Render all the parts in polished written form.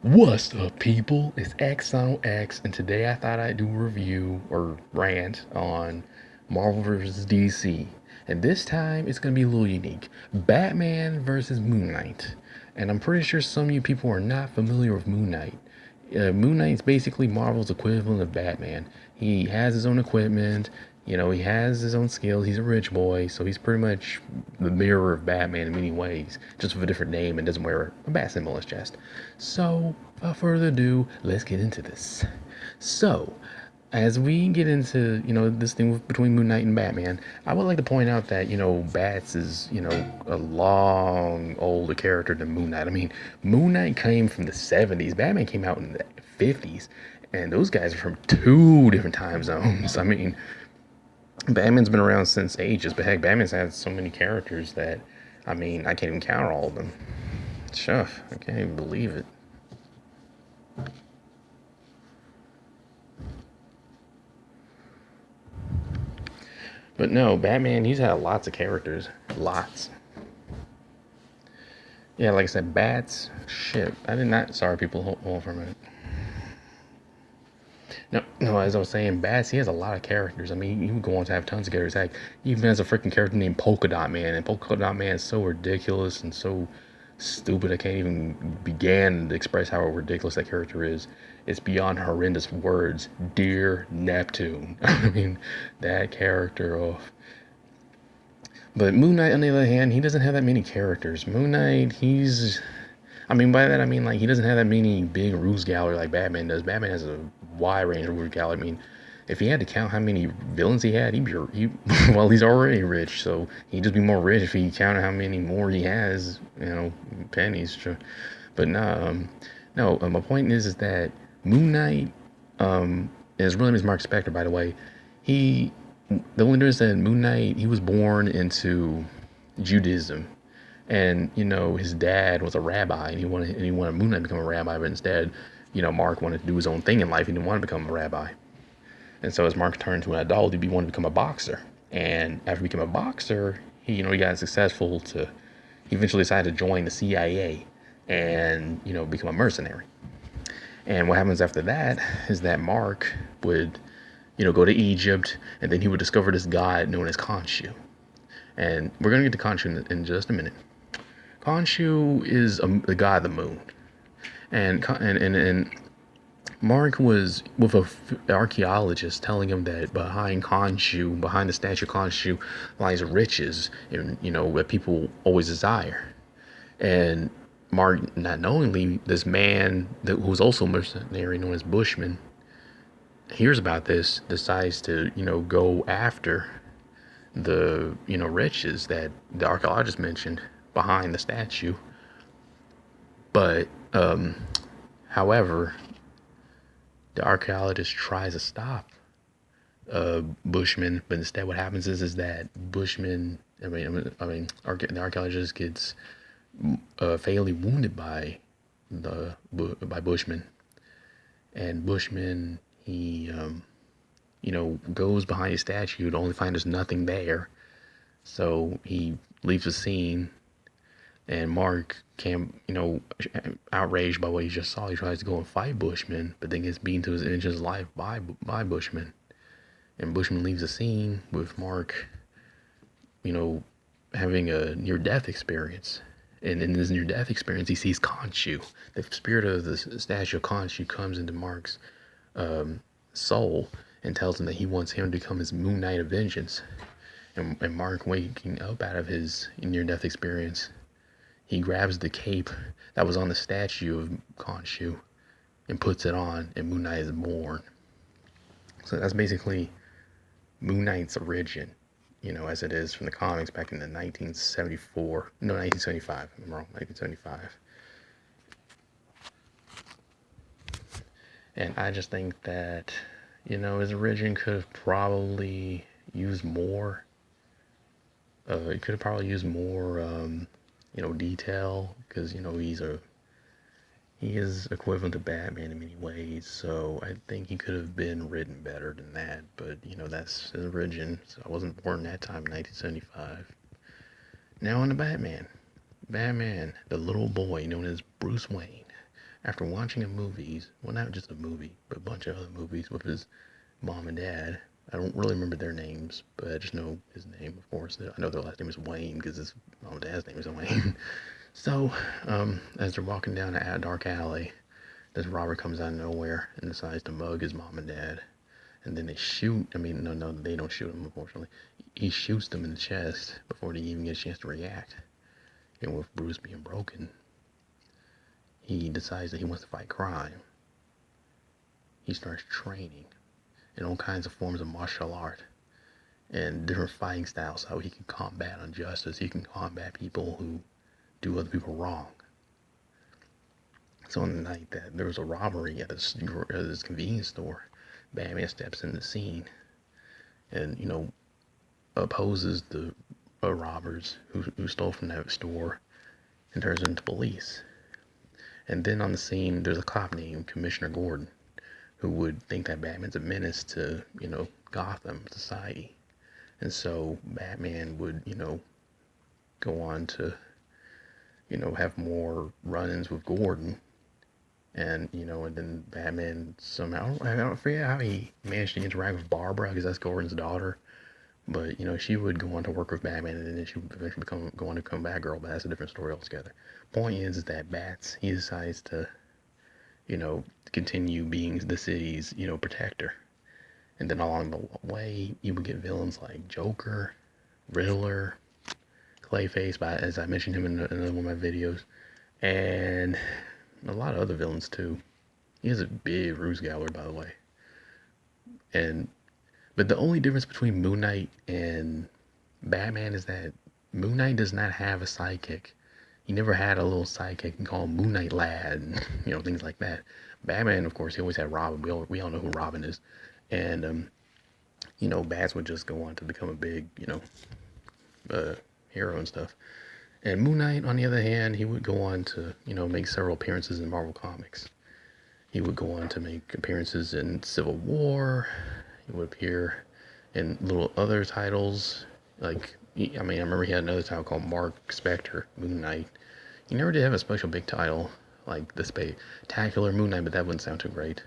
What's up, people? It's X on X, and today I thought I'd do a review or rant on Marvel vs. DC. And this time it's gonna be a little unique. Batman versus Moon Knight. And I'm pretty sure some of you people are not familiar with Moon Knight. Moon Knight's basically Marvel's equivalent of Batman. He has his own equipment, he has his own skills. He's a rich boy, so he's pretty much the mirror of Batman in many ways, just with a different name and doesn't wear a bat symbol on his chest. So, without further ado, let's get into this. So, as we get into this thing between Moon Knight and Batman, I would like to point out that Bats is a long older character than Moon Knight. I mean, Moon Knight came from the '70s. Batman came out in the '50s, and those guys are from two different time zones. I mean, Batman's been around since ages, but heck, Batman's had so many characters that I mean, I can't even count all of them. Chuff, I can't even believe it. But no, Batman, he's had lots of characters. Lots. Yeah, like I said, bats. Shit. I did not. Sorry, people. Hold on for a minute. No, as I was saying, Bats, he has a lot of characters. I mean, he would go on to have tons of characters. Like, he even has a freaking character named Polka Dot Man, and Polka Dot Man is so ridiculous and so stupid. I can't even begin to express how ridiculous that character is. It's beyond horrendous words. Dear Neptune. I mean, that character. Oh, but Moon Knight, on the other hand, he doesn't have that many characters. Moon Knight, I mean, by that I mean like he doesn't have that many big rules gallery like Batman does. Batman has a wide range of rules gallery. I mean, if he had to count how many villains he had, well, he's already rich, so he'd just be more rich if he counted how many more he has. Pennies. But no. My point is that Moon Knight, his real name is Mark Spector, by the way. He the only difference is that Moon Knight, he was born into Judaism, and his dad was a rabbi, and he wanted Moon Knight to become a rabbi, but instead, Mark wanted to do his own thing in life. He didn't want to become a rabbi, and so as Mark turned to an adult, he wanted to become a boxer. And after he became a boxer, he got successful to. He eventually decided to join the CIA and become a mercenary. And what happens after that is that Mark would go to Egypt, and then he would discover this god known as Khonshu. And we're gonna get to Khonshu in just a minute. Khonshu is the god of the moon, and Mark was with a archaeologist telling him that behind Khonshu, behind the statue of Khonshu, lies riches, and what people always desire. And Mark, not knowingly, this man who's also a mercenary known as Bushman, hears about this, decides to go after the riches that the archaeologist mentioned behind the statue. But however, the archaeologist tries to stop Bushman, but instead what happens is that Bushman, the archaeologist gets fatally wounded by Bushman, and Bushman, he goes behind his statue to only find there's nothing there. So he leaves the scene, and Mark can't, outraged by what he just saw, he tries to go and fight Bushman, but then gets beaten to his inch of his life by Bushman. And Bushman leaves the scene with Mark, having a near-death experience. And in this near-death experience, he sees Khonshu. The spirit of the statue of Khonshu comes into Mark's soul and tells him that he wants him to become his Moon Knight of Vengeance. And Mark, waking up out of his near-death experience, he grabs the cape that was on the statue of Khonshu and puts it on, and Moon Knight is born. So that's basically Moon Knight's origin, as it is from the comics back in the 1975. I'm wrong, 1975. And I just think that, his origin could have probably used more. It could have probably used more, detail, because he is equivalent to Batman in many ways. So I think he could have been written better than that. But that's his origin. So I wasn't born that time in 1975. Now on to Batman. Batman, the little boy known as Bruce Wayne, after watching a movies, well, not just a movie, but a bunch of other movies with his mom and dad. I don't really remember their names, but I just know his name, of course. I know their last name is Wayne because his mom and dad's name is Wayne. So, as they're walking down a dark alley, this robber comes out of nowhere and decides to mug his mom and dad. And then they shoot. I mean, no, they don't shoot him, unfortunately. He shoots them in the chest before they even get a chance to react. And with Bruce being broken, he decides that he wants to fight crime. He starts training in all kinds of forms of martial art and different fighting styles, how he can combat injustice. He can combat people who do other people wrong. So on the night that there was a robbery at this convenience store, Batman steps in the scene and, opposes the robbers who stole from that store and turns into police. And then on the scene, there's a cop named Commissioner Gordon who would think that Batman's a menace to, Gotham society. And so Batman would, go on to, have more run-ins with Gordon. And, and then Batman somehow, I don't forget how he managed to interact with Barbara, because that's Gordon's daughter. But, she would go on to work with Batman, and then she would eventually go on to become Batgirl, but that's a different story altogether. Point is that Bats, he decides to, continue being the city's, protector. And then along the way, you would get villains like Joker, Riddler, Clayface, as I mentioned him in another one of my videos, and a lot of other villains too. He has a big ruse gallery, by the way. But the only difference between Moon Knight and Batman is that Moon Knight does not have a sidekick. He never had a little sidekick and call him Moon Knight Lad, and things like that. Batman, of course, he always had Robin. We all know who Robin is, and Bats would just go on to become a big, hero and stuff. And Moon Knight, on the other hand, he would go on to, make several appearances in Marvel Comics. He would go on to make appearances in Civil War. He would appear in little other titles. I remember he had another title called Marc, Spector, Moon Knight. He never did have a special big title, like the Spectacular Moon Knight, but that wouldn't sound too great.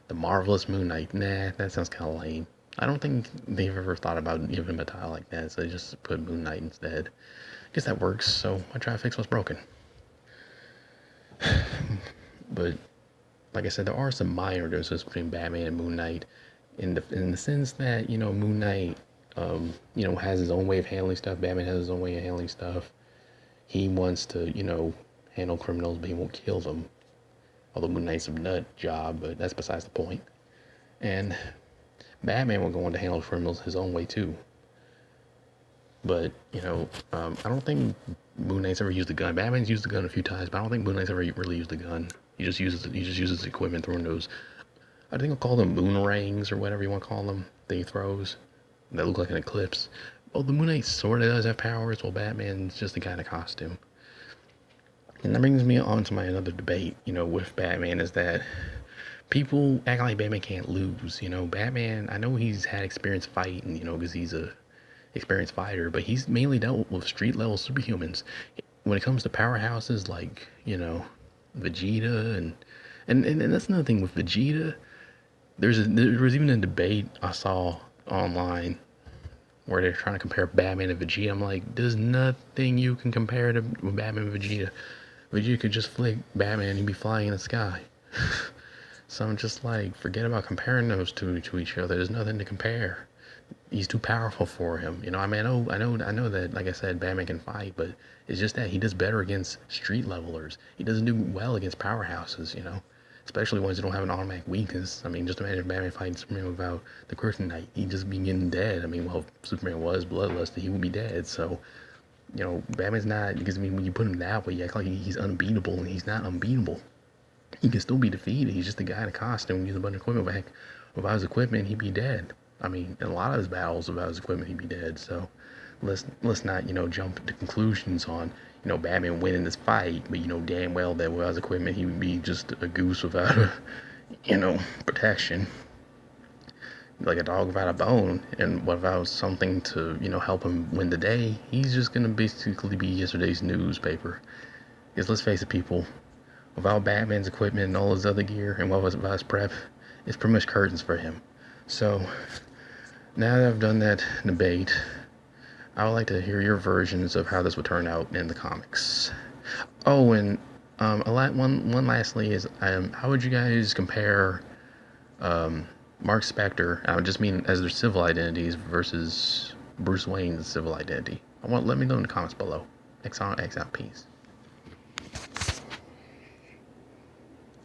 The Marvelous Moon Knight, nah, that sounds kind of lame. I don't think they've ever thought about giving him a title like that, so they just put Moon Knight instead. I guess that works, so I try to fix what's broken. But like I said, there are some minor differences between Batman and Moon Knight in the sense that, Moon Knight has his own way of handling stuff. Batman has his own way of handling stuff. He wants to, handle criminals, but he won't kill them. Although Moon Knight's a nut job, but that's besides the point. And Batman will go on to handle criminals his own way too. But, I don't think Moon Knight's ever used a gun. Batman's used a gun a few times, but I don't think Moon Knight's ever really used a gun. He just uses equipment, throwing those, I think I'll call them moon rings or whatever you want to call them, that he throws, that look like an eclipse. Well, the Moon Knight sort of does have powers, while Batman's just the guy in a costume. And that brings me on to my another debate, with Batman, is that people act like Batman can't lose. Batman, I know he's had experience fighting, because he's a experienced fighter, but he's mainly dealt with street level superhumans. When it comes to powerhouses like, Vegeta and that's another thing with Vegeta. There was even a debate I saw online where they're trying to compare Batman and Vegeta. I'm like, there's nothing you can compare to Batman and Vegeta. Vegeta could just flick Batman and he'd be flying in the sky. So I'm just like, forget about comparing those two to each other. There's nothing to compare. He's too powerful for him. I know that, like I said, Batman can fight, but it's just that he does better against street levelers. He doesn't do well against powerhouses, especially ones that don't have an automatic weakness. I mean, just imagine Batman fighting Superman without the kryptonite. He'd just be getting dead. I mean, well, if Superman was bloodlusted, he would be dead. So, Batman's not, because when you put him that way, you act like he's unbeatable, and he's not unbeatable. He can still be defeated. He's just a guy in a costume, using a bunch of equipment back. Without his equipment, he'd be dead. I mean, in a lot of his battles without his equipment, he'd be dead. So let's not, jump to conclusions on, Batman winning this fight, but damn well that without his equipment, he would be just a goose without, protection. Like a dog without a bone, and without something to, help him win the day, he's just gonna basically be yesterday's newspaper. Because let's face it, people, without Batman's equipment and all his other gear and what was about his prep, it's pretty much curtains for him. So now that I've done that debate, I would like to hear your versions of how this would turn out in the comics. Oh, and one lastly is how would you guys compare Mark Spector? I would just mean as their civil identities versus Bruce Wayne's civil identity. Let me know in the comments below. X on X out. Peace.